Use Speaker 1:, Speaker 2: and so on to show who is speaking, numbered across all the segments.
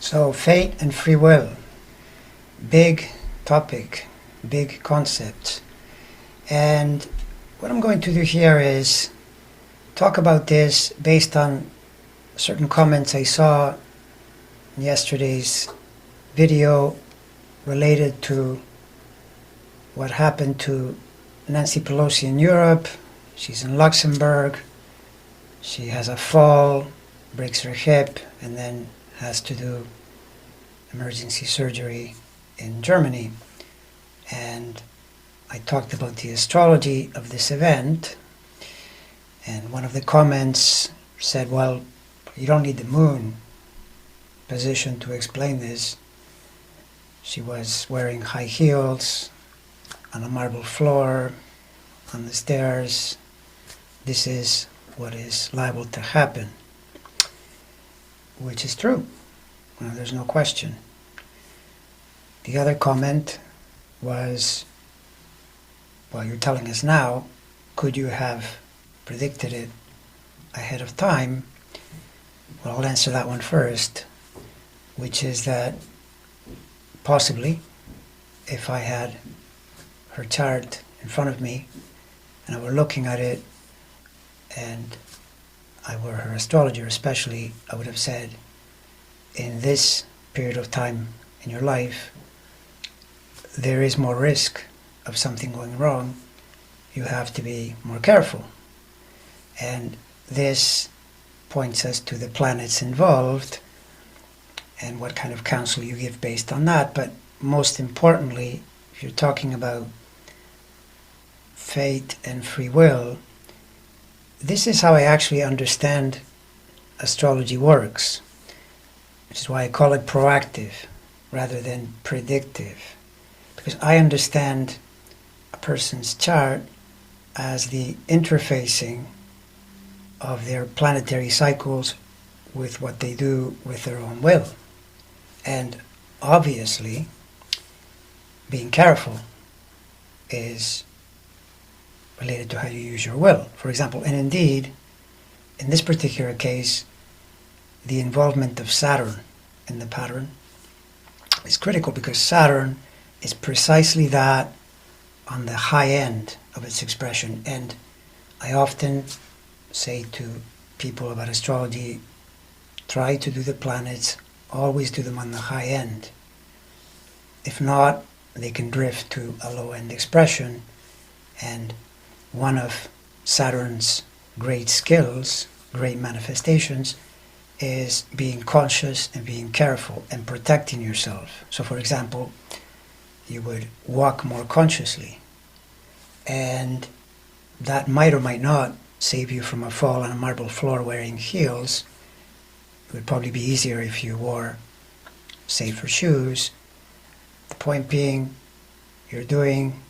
Speaker 1: So fate and free will, big topic, big concept. And what I'm going to do here is talk about this based on certain comments I saw in yesterday's video related to what happened to Nancy Pelosi in Europe. She's in Luxembourg. She has a fall, breaks her hip, and then has to do emergency surgery in Germany. And I talked about the astrology of this event, and one of the comments said, well, you don't need the moon position to explain this. She was wearing high heels on a marble floor, on the stairs. This is what is liable to happen, which is true. There's no question. The other comment was, well, you're telling us now, could you have predicted it ahead of time? Well, I'll answer that one first, which is that possibly, if I had her chart in front of me and I were looking at it and I were her astrologer especially, I would have said, in this period of time in your life, there is more risk of something going wrong. You have to be more careful. And this points us to the planets involved and what kind of counsel you give based on that. But most importantly, if you're talking about fate and free will, this is how I actually understand astrology works, which is why I call it proactive rather than predictive. Because I understand a person's chart as the interfacing of their planetary cycles with what they do with their own will. And obviously, being careful is related to how you use your will. For example, and indeed, in this particular case, the involvement of Saturn in the pattern is critical because Saturn is precisely that on the high end of its expression. And I often say to people about astrology, try to do the planets, always do them on the high end. If not, they can drift to a low end expression. And one of Saturn's great skills, great manifestations, is being conscious and being careful and protecting yourself. So for example, you would walk more consciously, and that might or might not save you from a fall on a marble floor wearing heels. It would probably be easier if you wore safer shoes. The point being, you're doing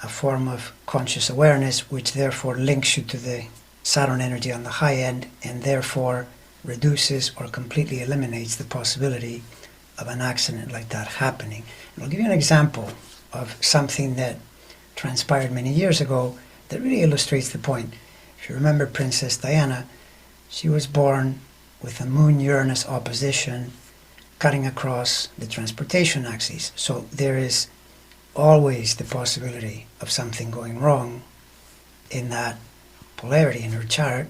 Speaker 1: a form of conscious awareness which therefore links you to the Saturn energy on the high end and therefore reduces or completely eliminates the possibility of an accident like that happening. And I'll give you an example of something that transpired many years ago that really illustrates the point. If you remember Princess Diana, she was born with a Moon-Uranus opposition cutting across the transportation axis. So there is always the possibility of something going wrong in that polarity in her chart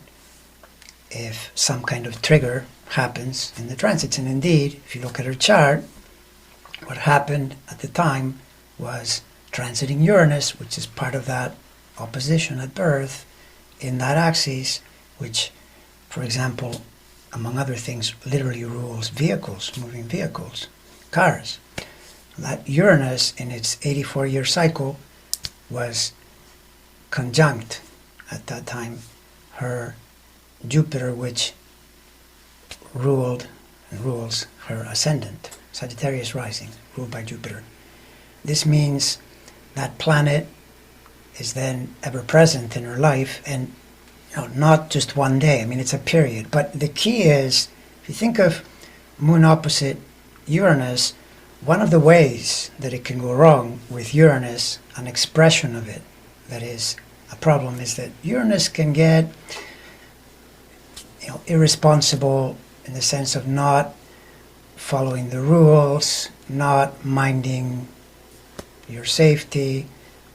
Speaker 1: if some kind of trigger happens in the transits. And indeed, if you look at her chart, what happened at the time was transiting Uranus, which is part of that opposition at birth in that axis, which, for example, among other things, literally rules vehicles, moving vehicles, cars. That Uranus, in its 84-year cycle, was conjunct at that time her Jupiter, which ruled and rules her ascendant, Sagittarius rising, ruled by Jupiter. This means that planet is then ever present in her life, and not just one day. I mean, it's a period. But the key is, if you think of Moon opposite Uranus, one of the ways that it can go wrong with Uranus, an expression of it that is a problem, is that Uranus can get irresponsible in the sense of not following the rules, not minding your safety,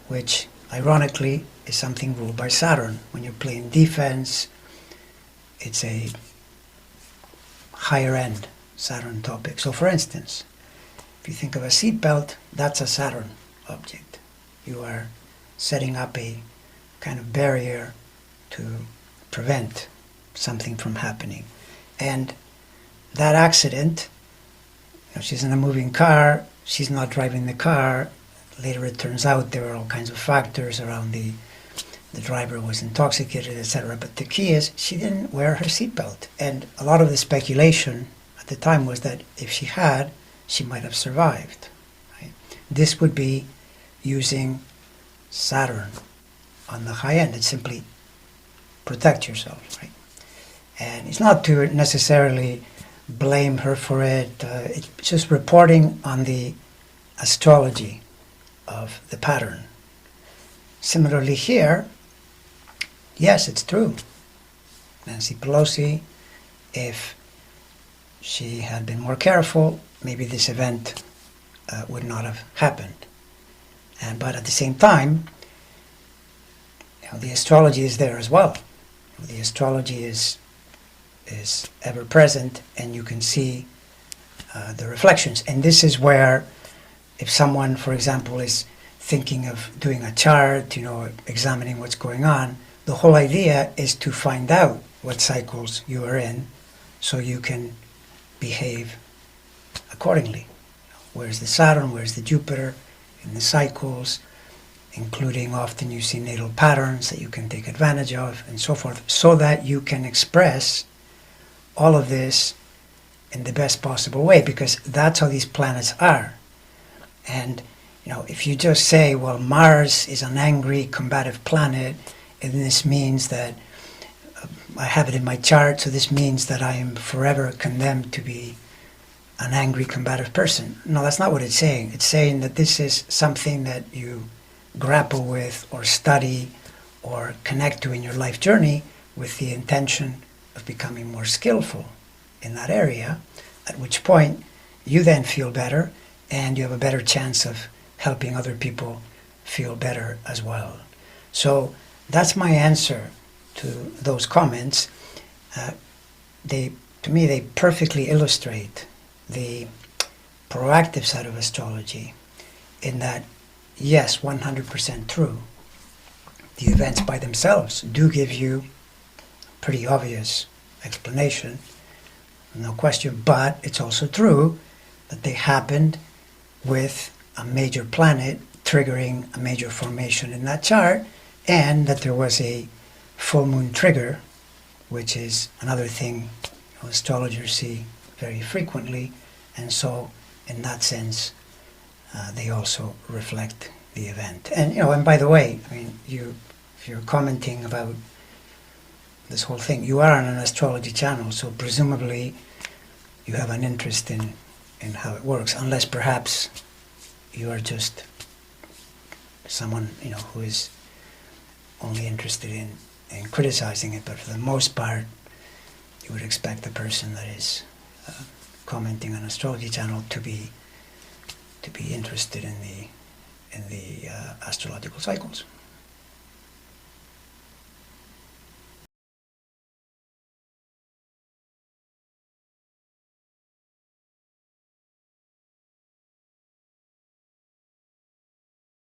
Speaker 1: which ironically is something ruled by Saturn. When you're playing defense, it's a higher end Saturn topic. So for instance, if you think of a seatbelt, that's a Saturn object. You are setting up a kind of barrier to prevent something from happening. And that accident, she's in a moving car, she's not driving the car. Later it turns out there were all kinds of factors around the driver was intoxicated, etc. But the key is she didn't wear her seatbelt. And a lot of the speculation at the time was that if she had, she might have survived. Right? This would be using Saturn on the high end. It's simply protect yourself. Right? And it's not to necessarily blame her for it. It's just reporting on the astrology of the pattern. Similarly here, yes, it's true. Nancy Pelosi, if she had been more careful, maybe this event would not have happened. But at the same time, the astrology is there as well. The astrology is ever present, and you can see the reflections. And this is where, if someone, for example, is thinking of doing a chart, examining what's going on, the whole idea is to find out what cycles you are in so you can behave accordingly. Where's the Saturn, where's the Jupiter in the cycles, including often you see natal patterns that you can take advantage of and so forth, so that you can express all of this in the best possible way, because that's how these planets are. And if you just say, well, Mars is an angry, combative planet, and this means that I have it in my chart, so this means that I am forever condemned to be an angry, combative person. No, that's not what it's saying. It's saying that this is something that you grapple with or study or connect to in your life journey with the intention of becoming more skillful in that area, at which point you then feel better and you have a better chance of helping other people feel better as well. So that's my answer to those comments. To me, they perfectly illustrate the proactive side of astrology in that, yes, 100% true. The events by themselves do give you a pretty obvious explanation, no question, but it's also true that they happened with a major planet triggering a major formation in that chart, and that there was a full moon trigger, which is another thing astrologers see very frequently, and so in that sense they also reflect the event. And by the way, if you're commenting about this whole thing, you are on an astrology channel, so presumably you have an interest in how it works, unless perhaps you are just someone who is only interested in criticizing it. But for the most part, you would expect the person that is commenting on astrology channel to be interested in the astrological cycles.